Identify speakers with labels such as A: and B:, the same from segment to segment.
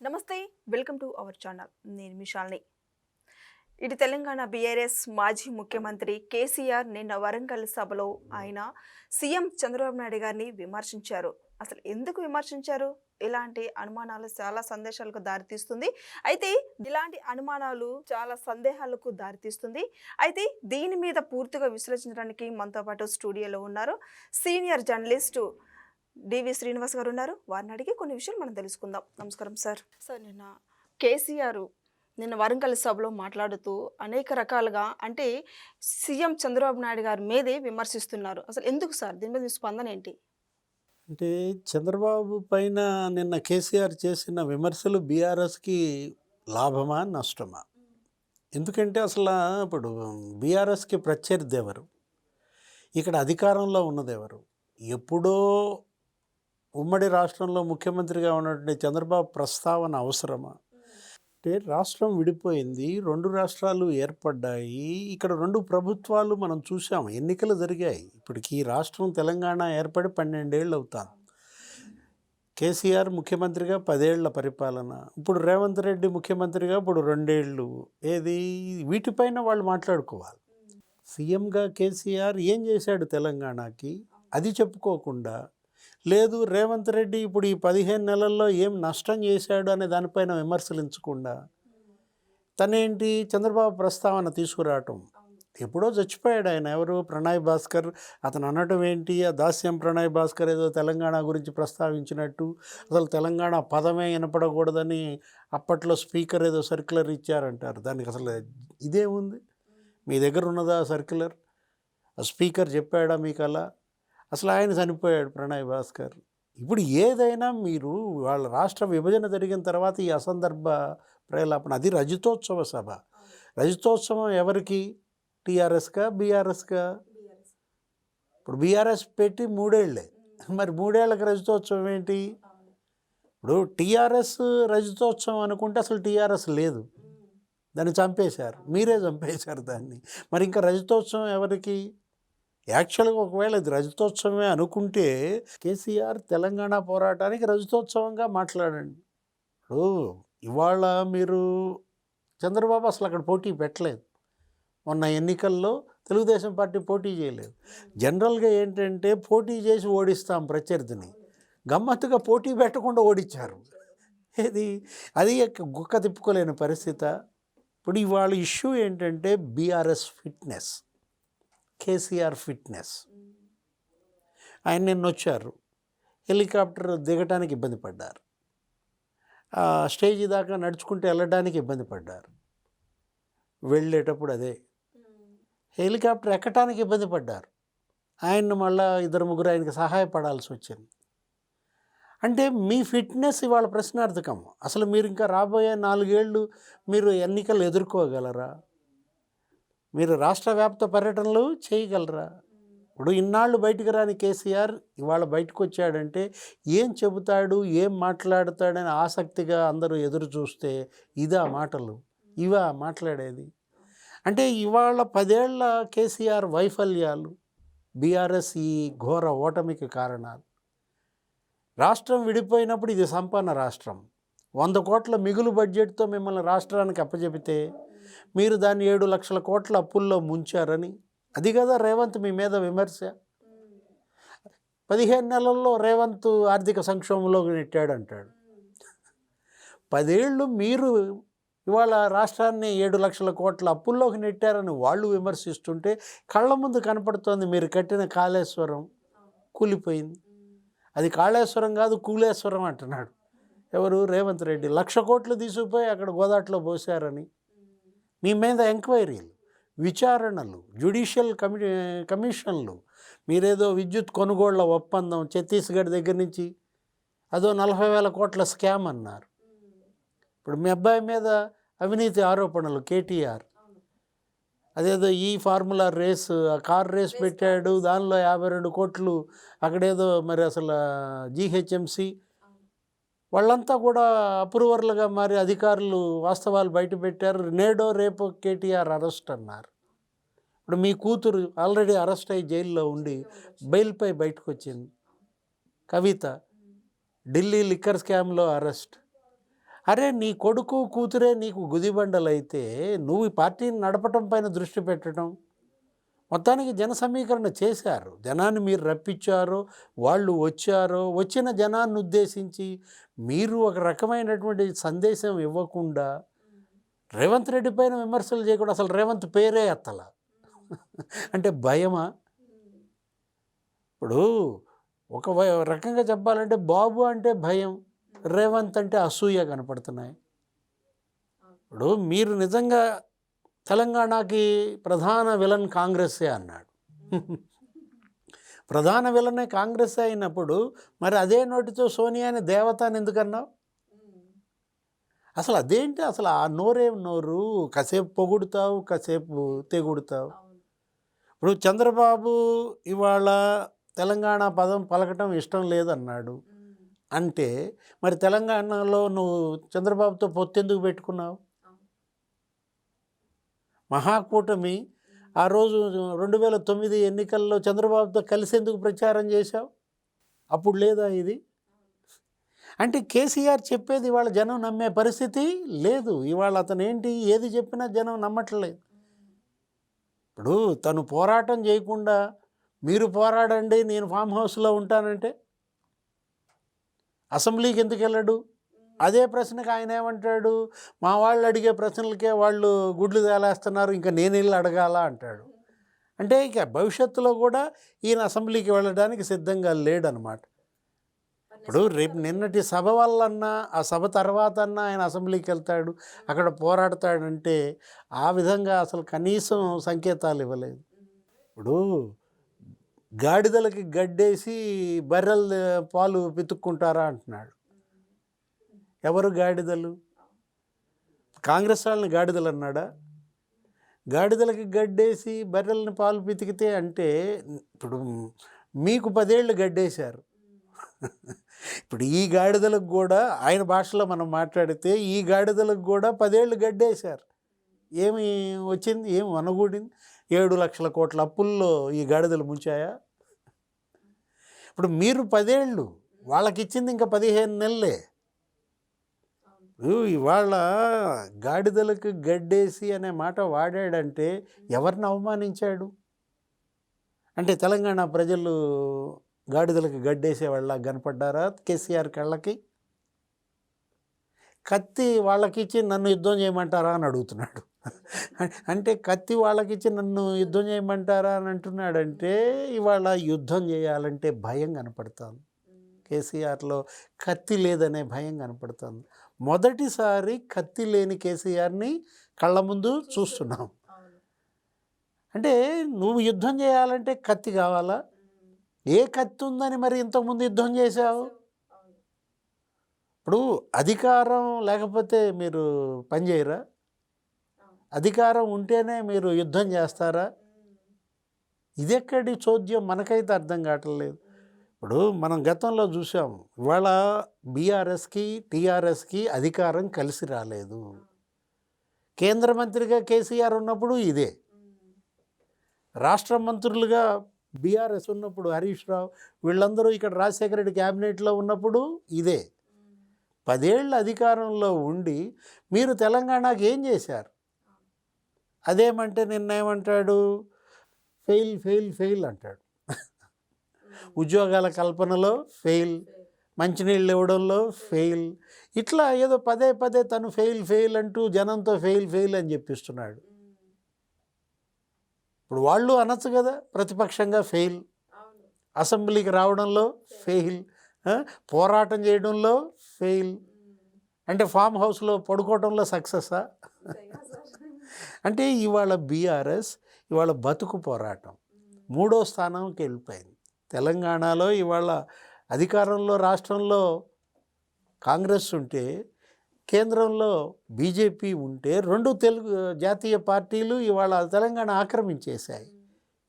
A: నమస్తే. Welcome to our channel. నేను మీ శాలిని. ఇటు తెలంగాణ బీఆర్ఎస్ మాజీ ముఖ్యమంత్రి కేసీఆర్ నిన్న వరంగల్ సభలో ఆయన సీఎం చంద్రబాబు నాయుడు గారిని విమర్శించారు. అసలు ఎందుకు విమర్శించారు? ఇలాంటి అనుమానాలు చాలా సందేశాలకు దారితీస్తుంది. అయితే ఇలాంటి అనుమానాలు చాలా సందేహాలకు దారితీస్తుంది. అయితే దీని మీద పూర్తిగా విశ్లేషించడానికి మనతో పాటు స్టూడియోలో ఉన్నారు సీనియర్ జర్నలిస్టు డివి శ్రీనివాస్ గారు ఉన్నారు. వారిని అడిగి కొన్ని విషయాలు మనం తెలుసుకుందాం. నమస్కారం సార్. సార్, కేసీఆర్ నిన్న వరంగల్ సభలో మాట్లాడుతూ అనేక రకాలుగా అంటే సీఎం చంద్రబాబు నాయుడు గారి మీదే విమర్శిస్తున్నారు. అసలు ఎందుకు సార్? దీని మీద మీ స్పందన ఏంటి?
B: అంటే చంద్రబాబు పైన నిన్న కేసీఆర్ చేసిన విమర్శలు బీఆర్ఎస్కి లాభమా నష్టమా? ఎందుకంటే అసలు ఇప్పుడు బీఆర్ఎస్కి ప్రత్యర్థి ఎవరు? ఇక్కడ అధికారంలో ఉన్నదెవరు? ఎప్పుడో ఉమ్మడి రాష్ట్రంలో ముఖ్యమంత్రిగా ఉన్నటువంటి చంద్రబాబు ప్రస్తావన అవసరమా? అంటే రాష్ట్రం విడిపోయింది, 2 రాష్ట్రాలు ఏర్పడ్డాయి. ఇక్కడ 2 ప్రభుత్వాలు మనం చూసాం, ఎన్నికలు జరిగాయి. ఇప్పటికి ఈ రాష్ట్రం తెలంగాణ ఏర్పడి 12 ఏళ్ళు అవుతాను. కేసీఆర్ ముఖ్యమంత్రిగా 10 ఏళ్ల పరిపాలన, ఇప్పుడు రేవంత్ రెడ్డి ముఖ్యమంత్రిగా ఇప్పుడు 2 ఏళ్ళు. ఏది వీటిపైన వాళ్ళు మాట్లాడుకోవాలి. సీఎంగా కేసీఆర్ ఏం చేశాడు తెలంగాణకి అది చెప్పుకోకుండా, లేదు రేవంత్ రెడ్డి ఇప్పుడు ఈ 15 నెలల్లో ఏం నష్టం చేశాడు అనే దానిపైన విమర్శించకుండా తనేంటి చంద్రబాబు ప్రస్తావన తీసుకురావటం. ఎప్పుడో చచ్చిపోయాడు ఆయన. ఎవరు? ప్రణయ్ భాస్కర్. అతను అనటం ఏంటి? ఆ దాస్యం ప్రణయ్ భాస్కర్ ఏదో తెలంగాణ గురించి ప్రస్తావించినట్టు, అసలు తెలంగాణ పదమే వినపడకూడదని అప్పట్లో స్పీకర్ ఏదో సర్క్యులర్ ఇచ్చారంటారు. దానికి అసలు ఇదేముంది? మీ దగ్గర ఉన్నదా సర్క్యులర్? ఆ స్పీకర్ చెప్పాడా మీకు అలా? అసలు ఆయన చనిపోయాడు ప్రణయ్ భాస్కర్. ఇప్పుడు ఏదైనా మీరు వాళ్ళ రాష్ట్ర విభజన జరిగిన తర్వాత ఈ అసందర్భ ప్రేలాపన, అది రజతోత్సవ సభ. రజతోత్సవం ఎవరికి? టీఆర్ఎస్కా బీఆర్ఎస్కా? ఇప్పుడు బీఆర్ఎస్ పెట్టి 3 ఏళ్ళే, మరి 3 ఏళ్ళకి రజతోత్సవం ఏంటి? ఇప్పుడు టీఆర్ఎస్ రజతోత్సవం అనుకుంటే అసలు టీఆర్ఎస్ లేదు, దాన్ని చంపేశారు, మీరే చంపేశారు దాన్ని. మరి ఇంకా రజతోత్సవం ఎవరికి? యాక్చువల్గా ఒకవేళ ఇది రజతోత్సవమే అనుకుంటే కేసీఆర్ తెలంగాణ పోరాటానికి రజతోత్సవంగా మాట్లాడండి. ఇప్పుడు ఇవాళ మీరు చంద్రబాబు అసలు అక్కడ పోటీ పెట్టలేదు. మొన్న ఎన్నికల్లో తెలుగుదేశం పార్టీ పోటీ చేయలేదు. జనరల్గా ఏంటంటే పోటీ చేసి ఓడిస్తాం ప్రత్యర్థిని, గమ్మత్తుగా పోటీ పెట్టకుండా ఓడించారు. ఏది? అది గుక్క తిప్పుకోలేని పరిస్థితి. ఇప్పుడు ఇవాళ ఇష్యూ ఏంటంటే బీఆర్ఎస్ ఫిట్నెస్, కేసీఆర్ ఫిట్నెస్. ఆయన నిన్న వచ్చారు, హెలికాప్టర్ దిగటానికి ఇబ్బంది పడ్డారు, స్టేజ్ దాకా నడుచుకుంటూ వెళ్ళడానికి ఇబ్బంది పడ్డారు, వెళ్ళేటప్పుడు అదే హెలికాప్టర్ ఎక్కటానికి ఇబ్బంది పడ్డారు. ఆయన్ని మళ్ళా 2-3 ఆయనకి సహాయపడాల్సి వచ్చింది. అంటే మీ ఫిట్నెస్ ఇవాళ ప్రశ్నార్థకం. అసలు మీరు ఇంకా రాబోయే 4 ఏళ్ళు మీరు ఎన్నికలు ఎదుర్కోగలరా? మీరు రాష్ట్ర వ్యాప్త పర్యటనలు చేయగలరా? ఇప్పుడు ఇన్నాళ్ళు బయటికి రాని కేసీఆర్ ఇవాళ బయటకు వచ్చాడంటే ఏం చెబుతాడు, ఏం మాట్లాడతాడని ఆసక్తిగా అందరూ ఎదురు చూస్తే ఇదా మాటలు? ఇవా మాట్లాడేది? అంటే ఇవాళ 10 ఏళ్ల కేసీఆర్ వైఫల్యాలు, బీఆర్ఎస్ ఈ ఘోర ఓటమికి కారణాలు. రాష్ట్రం విడిపోయినప్పుడు ఇది సంపన్న రాష్ట్రం, 100 కోట్ల మిగులు బడ్జెట్తో మిమ్మల్ని రాష్ట్రానికి అప్పచెబితే మీరు దాన్ని 7 లక్షల కోట్ల అప్పుల్లో ముంచారని, అది కదా రేవంత్ మీ మీద విమర్శ. 15 నెలల్లో రేవంత్ ఆర్థిక సంక్షోభంలోకి నెట్టాడు అంటాడు. 10 ఏళ్ళు మీరు ఇవాళ రాష్ట్రాన్ని 7 లక్షల కోట్ల అప్పుల్లోకి నెట్టారని వాళ్ళు విమర్శిస్తుంటే కళ్ళ ముందు కనపడుతోంది మీరు కట్టిన కాళేశ్వరం కూలిపోయింది. అది కాళేశ్వరం కాదు కూలేశ్వరం అంటున్నాడు ఎవరు? రేవంత్ రెడ్డి. 1,00,000 కోట్లు తీసుకుపోయి అక్కడ గోదాట్లో పోసారని మీ మీద ఎంక్వైరీలు, విచారణలు, జ్యుడిషియల్ కమిషన్లు. మీరేదో విద్యుత్ కొనుగోళ్ల ఒప్పందం ఛత్తీస్గఢ్ దగ్గర నుంచి అదో 40,000 కోట్ల స్కామ్ అన్నారు. ఇప్పుడు మీ అబ్బాయి మీద అవినీతి ఆరోపణలు, కేటీఆర్. అదేదో ఈ ఫార్ములా రేస్, కార్ రేస్ పెట్టాడు, దానిలో 52 కోట్లు అక్కడేదో మరి అసలు జీహెచ్ఎంసీ వాళ్ళంతా కూడా అప్రూవర్లుగా మారి అధికారులు వాస్తవాలు బయట పెట్టారు. నేడో రేపో కేటీఆర్ అరెస్ట్ అన్నారు. ఇప్పుడు మీ కూతురు ఆల్రెడీ అరెస్ట్ అయ్యి జైల్లో ఉండి బెయిల్పై బయటకు వచ్చింది. కవిత ఢిల్లీ లిక్కర్ స్కామ్లో అరెస్ట్. అరే నీ కొడుకు కూతురే నీకు గుదిబండలైతే నువ్వు ఈ పార్టీని నడపటం పైన దృష్టి పెట్టడం. మొత్తానికి జన సమీకరణ చేశారు, జనాన్ని మీరు రప్పించారో వాళ్ళు వచ్చారో, వచ్చిన జనాన్ని ఉద్దేశించి మీరు ఒక రకమైనటువంటి సందేశం ఇవ్వకుండా రేవంత్ రెడ్డి పైన విమర్శలు చేయకుండా అసలు రేవంత్ పేరే ఎత్తల. అంటే భయమా? ఇప్పుడు ఒక రకంగా చెప్పాలంటే బాబు అంటే భయం, రేవంత్ అంటే అసూయ కనపడుతున్నాయి. ఇప్పుడు మీరు నిజంగా తెలంగాణకి ప్రధాన విలన్ కాంగ్రెస్సే అన్నాడు. ప్రధాన విలనే కాంగ్రెస్ అయినప్పుడు మరి అదే నోటితో సోనియాని దేవత అని ఎందుకన్నావు? అసలు అదేంటి? అసలు ఆ నోరేం నోరు? కాసేపు పొగుడుతావు, కాసేపు తెగుడుతావు. ఇప్పుడు చంద్రబాబు ఇవాళ తెలంగాణ పదం పలకటం ఇష్టం లేదన్నాడు అంటే మరి తెలంగాణలో నువ్వు చంద్రబాబుతో పొత్తెందుకు పెట్టుకున్నావు? మహాకూటమి ఆ రోజు 2009 ఎన్నికల్లో చంద్రబాబుతో కలిసేందుకు ప్రచారం చేశావు, అప్పుడు లేదా ఇది? అంటే కేసీఆర్ చెప్పేది ఇవాళ జనం నమ్మే పరిస్థితి లేదు. ఇవాళ అతను ఏంటి ఏది చెప్పినా జనం నమ్మట్లేదు. ఇప్పుడు తను పోరాటం చేయకుండా మీరు పోరాడండి నేను ఫామ్ హౌస్లో ఉంటానంటే అసెంబ్లీకి ఎందుకు వెళ్ళడు? అదే ప్రశ్నకు ఆయన ఏమంటాడు? మా వాళ్ళు అడిగే ప్రశ్నలకే వాళ్ళు గుడ్లు తేలేస్తున్నారు, ఇంకా నేను వెళ్ళి అడగాల అంటాడు. అంటే ఇక భవిష్యత్తులో కూడా ఈయన అసెంబ్లీకి వెళ్ళడానికి సిద్ధంగా లేడనమాట. ఇప్పుడు రేపు నిన్నటి సభ వల్లన్నా ఆ సభ తర్వాత అన్నా ఆయన అసెంబ్లీకి వెళ్తాడు, అక్కడ పోరాడతాడంటే ఆ విధంగా అసలు కనీసం సంకేతాలు ఇవ్వలేదు. ఇప్పుడు గాడిదలకి గడ్డేసి బర్రెల పాలు పితుక్కుంటారా అంటున్నాడు. ఎవరు గాడిదలు? కాంగ్రెస్ వాళ్ళని గాడిదలు అన్నాడా? గాడిదలకి గడ్డేసి బర్రెల్ని పాలు పితికితే అంటే ఇప్పుడు మీకు 10 ఏళ్ళు గడ్డేశారు. ఇప్పుడు ఈ గాడిదలకు కూడా ఆయన భాషలో మనం మాట్లాడితే ఈ గాడిదలకు కూడా 10 ఏళ్ళు గడ్డేశారు. ఏమి వచ్చింది? ఏమి వనగూడింది? 7 లక్షల కోట్ల అప్పుల్లో ఈ గాడిదలు ముంచాయా? ఇప్పుడు మీరు 10 ఏళ్ళు, వాళ్ళకి ఇచ్చింది ఇంకా 15 నెలలే. ఇవాళ గాడిదలకు గడ్డేసి అనే మాట వాడాడంటే ఎవరిని అవమానించాడు? అంటే తెలంగాణ ప్రజలు గాడిదలకు గడ్డేసే వాళ్ళ కనపడ్డారా కేసీఆర్ కళ్ళకి? కత్తి వాళ్ళకిచ్చి నన్ను యుద్ధం చేయమంటారా అని అడుగుతున్నాడు. అంటే కత్తి వాళ్ళకిచ్చి నన్ను యుద్ధం చేయమంటారా అని అంటున్నాడంటే ఇవాళ యుద్ధం చేయాలంటే భయం కనపడుతుంది. కేసీఆర్లో కత్తి లేదనే భయం కనపడుతుంది. మొదటిసారి కత్తి లేని కేసీఆర్ని కళ్ళ ముందు చూస్తున్నాం. అంటే నువ్వు యుద్ధం చేయాలంటే కత్తి కావాలా? ఏ కత్తి ఉందని మరి ఇంతకుముందు యుద్ధం చేశావు? ఇప్పుడు అధికారం లేకపోతే మీరు పనిచేయరా? అధికారం ఉంటేనే మీరు యుద్ధం చేస్తారా? ఇదెక్కడి చోద్యం మనకైతే అర్థం కావట్లేదు. ఇప్పుడు మనం గతంలో చూసాం, ఇవాళ బీఆర్ఎస్కి టీఆర్ఎస్కి అధికారం కలిసి రాలేదు. కేంద్ర మంత్రిగా కేసీఆర్ ఉన్నప్పుడు ఇదే, రాష్ట్ర మంత్రులుగా బీఆర్ఎస్ ఉన్నప్పుడు హరీష్ రావు వీళ్ళందరూ ఇక్కడ రాజశేఖర రెడ్డి క్యాబినెట్లో ఉన్నప్పుడు ఇదే. 10 ఏళ్ళ అధికారంలో ఉండి మీరు తెలంగాణకి ఏం చేశారు? అదేమంటే నిన్నేమంటాడు? ఫెయిల్ ఫెయిల్ ఫెయిల్ అంటాడు. ఉద్యోగాల కల్పనలో ఫెయిల్, మంచినీళ్ళు ఇవ్వడంలో ఫెయిల్, ఇట్లా ఏదో పదే పదే తను ఫెయిల్ ఫెయిల్ అంటూ జనంతో ఫెయిల్ ఫెయిల్ అని చెప్పిస్తున్నాడు. ఇప్పుడు వాళ్ళు అనొచ్చు కదా, ప్రతిపక్షంగా ఫెయిల్, అసెంబ్లీకి రావడంలో ఫెయిల్, పోరాటం చేయడంలో ఫెయిల్, అంటే ఫామ్ హౌస్లో పడుకోవడంలో సక్సెస్సా? అంటే ఇవాళ బీఆర్ఎస్ ఇవాళ బతుకు పోరాటం 3వ స్థానంకి వెళ్ళిపోయింది. తెలంగాణలో ఇవాళ అధికారంలో రాష్ట్రంలో కాంగ్రెస్ ఉంటే కేంద్రంలో బీజేపీ ఉంటే 2 తెలుగు జాతీయ పార్టీలు ఇవాళ తెలంగాణ ఆక్రమించేశాయి.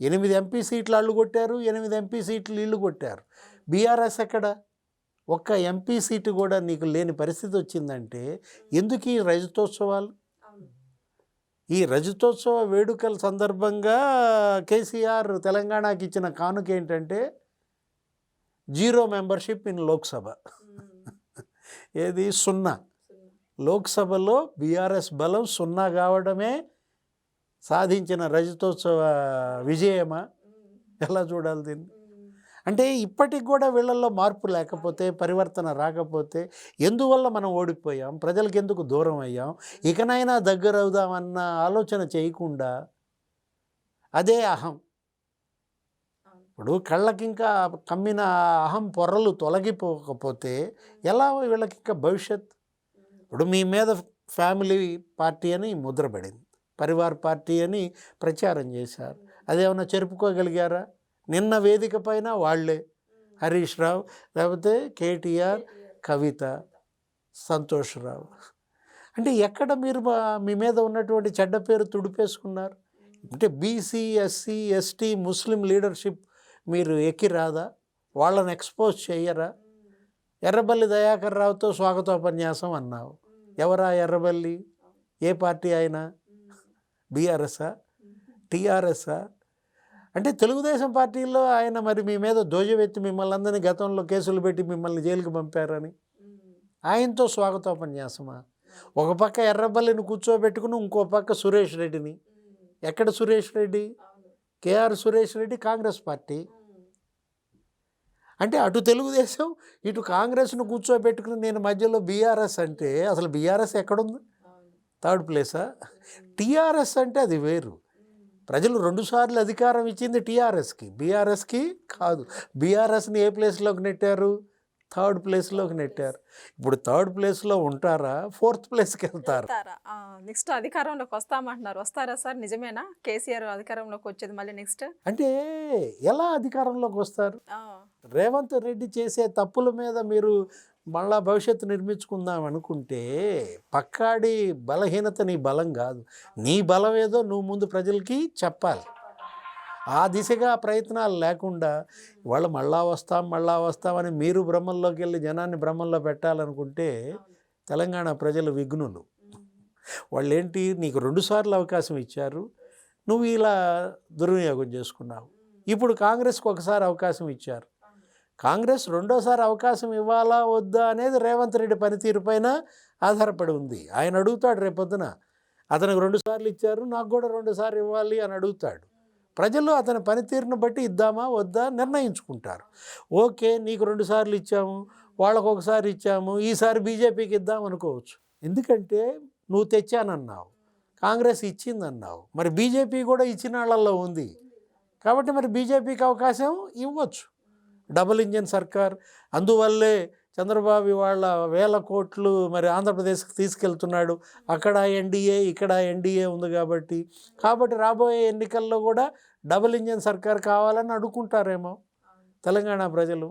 B: 8 ఎంపీ సీట్లు వాళ్ళు కొట్టారు, 8 ఎంపీ సీట్లు వీళ్ళు కొట్టారు. బీఆర్ఎస్ ఎక్కడ? ఒక్క ఎంపీ సీటు కూడా నీకు లేని పరిస్థితి వచ్చిందంటే ఎందుకు ఈ రజతోత్సవాలు? ఈ రజతోత్సవ వేడుకల సందర్భంగా కేసీఆర్ తెలంగాణకి ఇచ్చిన కానుక ఏంటంటే 0 మెంబర్షిప్ ఇన్ లోక్సభ. ఏది? 0. లోక్సభలో బీఆర్ఎస్ బలం 0 కావడమే సాధించిన రజతోత్సవ విజయమా? ఎలా చూడాలి దీన్ని? అంటే ఇప్పటికి కూడా వీళ్ళల్లో మార్పు లేకపోతే, పరివర్తన రాకపోతే ఎందువల్ల మనం ఓడిపోయాం, ప్రజలకు ఎందుకు దూరం అయ్యాం, ఇకనైనా దగ్గర అవుదామన్న ఆలోచన చేయకుండా అదే అహం. ఇప్పుడు కళ్ళకింకా కమ్మిన అహం పొరలు తొలగిపోకపోతే ఎలా వీళ్ళకి ఇంకా భవిష్యత్? ఇప్పుడు మీ మీద ఫ్యామిలీ పార్టీ అని ముద్రపడింది, పరివార్ పార్టీ అని ప్రచారం చేశారు. అదేమన్నా చెరుపుకోగలిగారా? నిన్న వేదిక పైన వాళ్ళే హరీష్ రావు, లేకపోతే కేటీఆర్, కవిత, సంతోష్ రావు. అంటే ఎక్కడ మీరు మీ మీద ఉన్నటువంటి చెడ్డ పేరు తుడిపేసుకున్నారు? అంటే బీసీ, ఎస్సీ, ఎస్టీ, ముస్లిం లీడర్షిప్ మీరు ఎక్కి రాదా? వాళ్ళని ఎక్స్పోజ్ చేయరా? ఎర్రబల్లి దయాకర్ రావుతో స్వాగతోపన్యాసం అన్నావు. ఎవరా ఎర్రబల్లి? ఏ పార్టీ అయినా? బీఆర్ఎస్ఆ, టీఆర్ఎస్ఆ? అంటే తెలుగుదేశం పార్టీలో ఆయన మరి మీ మీద దోజవెత్తి మిమ్మల్ని అందరినీ గతంలో కేసులు పెట్టి మిమ్మల్ని జైలుకి పంపారని ఆయనతో స్వాగతోపన్యాసమా? ఒక పక్క ఎర్రబల్లిని కూర్చోబెట్టుకుని ఇంకో పక్క సురేష్ రెడ్డిని. ఎక్కడ సురేష్ రెడ్డి? K R Suresh Reddy Congress party. అంటే అటు తెలుగుదేశం, ఇటు కాంగ్రెస్ను కూర్చోబెట్టుకుని నేను మధ్యలో బీఆర్ఎస్ అంటే అసలు బీఆర్ఎస్ ఎక్కడుంది? 3rd ప్లేసా? టీఆర్ఎస్ అంటే అది వేరు. ప్రజలు 2 సార్లు అధికారం ఇచ్చింది టీఆర్ఎస్కి, బీఆర్ఎస్కి కాదు. బీఆర్ఎస్ని ఏ ప్లేస్లోకి నెట్టారు? 3rd ప్లేస్లోకి నెట్టారు. ఇప్పుడు 3rd ప్లేస్లో ఉంటారా? 4th ప్లేస్కి వెళ్తారు.
A: నెక్స్ట్ అధికారంలోకి వస్తామంటున్నారు. వస్తారా సార్? నిజమేనా కేసీఆర్ అధికారంలోకి వచ్చేది మళ్ళీ నెక్స్ట్?
B: అంటే ఎలా అధికారంలోకి వస్తారు? రేవంత్ రెడ్డి చేసే తప్పుల మీద మీరు మళ్ళా భవిష్యత్తు నిర్మించుకుందాం అనుకుంటే పక్కాడి బలహీనత నీ బలం కాదు. నీ బలం ఏదో నువ్వు ముందు ప్రజలకి చెప్పాలి. ఆ దిశగా ప్రయత్నాలు లేకుండా వాళ్ళు మళ్ళా వస్తామని మీరు భ్రమంలోకి వెళ్ళి జనాన్ని భ్రమంలో పెట్టాలనుకుంటే తెలంగాణ ప్రజలు విఘ్నులు. వాళ్ళు ఏంటి, నీకు 2 సార్లు అవకాశం ఇచ్చారు, నువ్వు ఇలా దుర్వినియోగం చేసుకున్నావు. ఇప్పుడు కాంగ్రెస్కి ఒకసారి అవకాశం ఇచ్చారు. కాంగ్రెస్ 2వ సారి అవకాశం ఇవ్వాలా వద్దా అనేది రేవంత్ రెడ్డి పనితీరు పైన ఆధారపడి ఉంది. ఆయన అడుగుతాడు రేపొద్దున, అతనికి 2 సార్లు ఇచ్చారు, నాకు కూడా 2 సార్లు ఇవ్వాలి అని అడుగుతాడు. ప్రజలు అతని పనితీరును బట్టి ఇద్దామా వద్దా నిర్ణయించుకుంటారు. ఓకే, నీకు 2 సార్లు ఇచ్చాము, వాళ్ళకు ఒకసారి ఇచ్చాము, ఈసారి బీజేపీకి ఇద్దాం అనుకోవచ్చు. ఎందుకంటే నువ్వు తెచ్చానన్నావు, కాంగ్రెస్ ఇచ్చిందన్నావు, మరి బీజేపీ కూడా ఇచ్చిన వాళ్ళల్లో ఉంది కాబట్టి మరి బీజేపీకి అవకాశం ఇవ్వచ్చు. డబుల్ ఇంజిన్ సర్కార్, అందువల్లే చంద్రబాబు వాళ్ళ 1000 కోట్లు మరి ఆంధ్రప్రదేశ్కి తీసుకెళ్తున్నాడు. అక్కడ ఎన్డీఏ, ఇక్కడ ఎన్డీఏ ఉంది కాబట్టి రాబోయే ఎన్నికల్లో కూడా డబుల్ ఇంజిన్ సర్కార్ కావాలని అడుగుకుంటారేమో తెలంగాణ ప్రజలు.